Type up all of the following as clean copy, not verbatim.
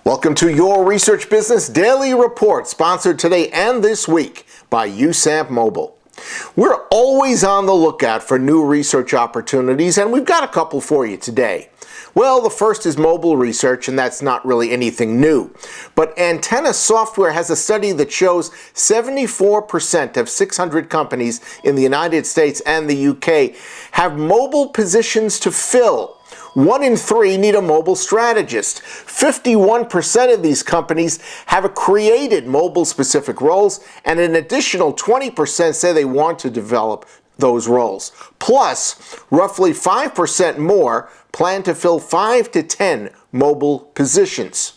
Welcome to Your Research Business Daily Report, sponsored today and this week by USAMP Mobile. We're always on the lookout for new research opportunities, and we've got a couple for you today. Well, the first is mobile research, and that's not really anything new. But Antenna Software has a study that shows 74% of 600 companies in the United States and the UK have mobile positions to fill. 1 in 3 need a mobile strategist. 51% of these companies have created mobile-specific roles, and an additional 20% say they want to develop those roles. Plus, roughly 5% more plan to fill 5 to 10 mobile positions.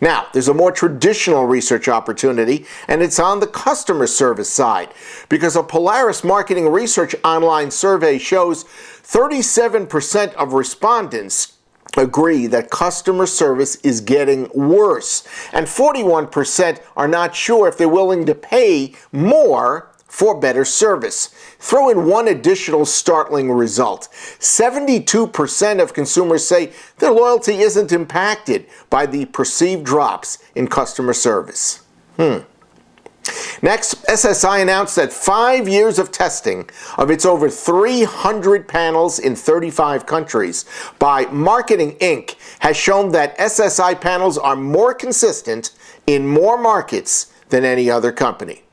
Now, there's a more traditional research opportunity, and it's on the customer service side, because a Polaris Marketing Research online survey shows 37% of respondents agree that customer service is getting worse, and 41% are not sure if they're willing to pay more for better service. Throw in one additional startling result. 72% of consumers say their loyalty isn't impacted by the perceived drops in customer service. Next, SSI announced that 5 years of testing of its over 300 panels in 35 countries by Marketing Inc. has shown that SSI panels are more consistent in more markets than any other company.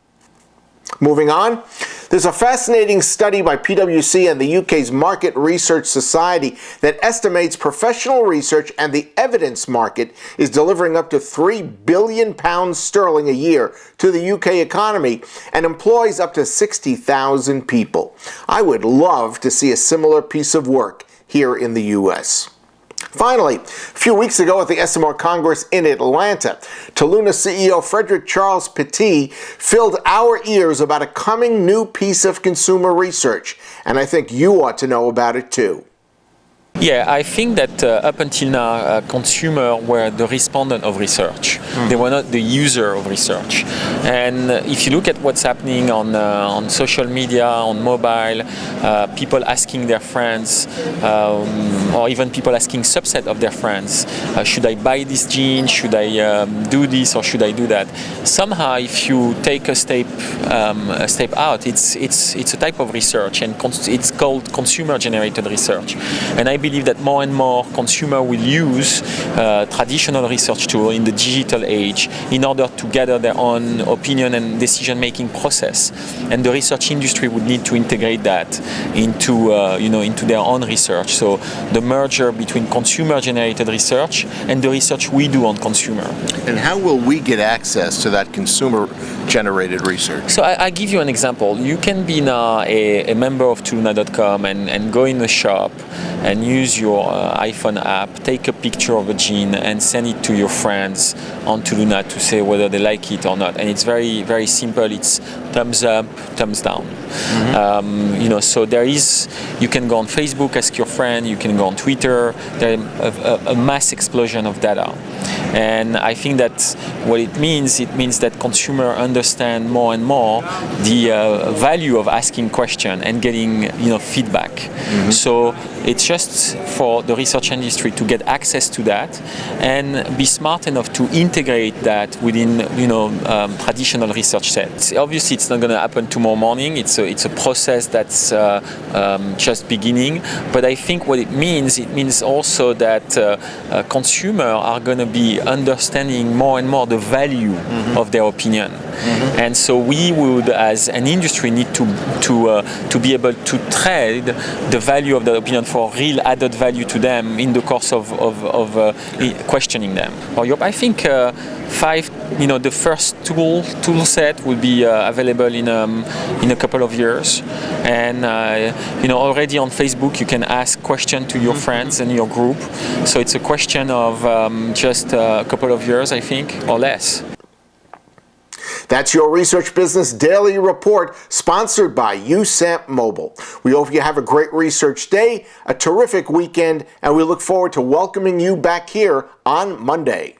Moving on, there's a fascinating study by PwC and the UK's Market Research Society that estimates professional research and the evidence market is delivering up to £3 billion a year to the UK economy and employs up to 60,000 people. I would love to see a similar piece of work here in the US. Finally, a few weeks ago at the SMR Congress in Atlanta, Toluna CEO Frederic-Charles Pettit filled our ears about a coming new piece of consumer research, and I think you ought to know about it too. Yeah, I think that up until now, consumers were the respondent of research. They were not the user of research. And if you look at what's happening on social media, on mobile, people asking their friends, or even people asking subset of their friends, should I buy this jeans? Should I do this or should I do that? Somehow, if you take a step out, it's a type of research, and it's called consumer-generated research. And I believe that more and more consumers will use traditional research tools in the digital age in order to gather their own opinion and decision-making process. And the research industry would need to integrate that into their own research. So the merger between consumer-generated research and the research we do on consumer. And how will we get access to that consumer-generated research? So I give you an example. You can be now a member of Toluna.com and go in the shop and use your iPhone app, take a picture of a jean and send it to your friends on Toluna to say whether they like it or not. And it's very, very simple. It's thumbs up, thumbs down. So you can go on Facebook, ask your friend, you can go on Twitter. There's a mass explosion of data. And I think that what it means that consumers understand more and more the value of asking questions and getting feedback. So it's just for the research industry to get access to that and be smart enough to integrate that within traditional research sets. Obviously, it's not going to happen tomorrow morning. It's a process that's just beginning. But I think what it means also that consumers are going to be understanding more and more the value of their opinion. And so we would, as an industry, need to be able to trade the value of that opinion for real added value to them in the course of questioning them. I think the first tool set will be available in a couple of years, and already on Facebook you can ask questions to your friends and your group. So it's a question of just a couple of years, I think, or less. That's your Research Business Daily Report, sponsored by USAMP Mobile. We hope you have a great research day, a terrific weekend, and we look forward to welcoming you back here on Monday.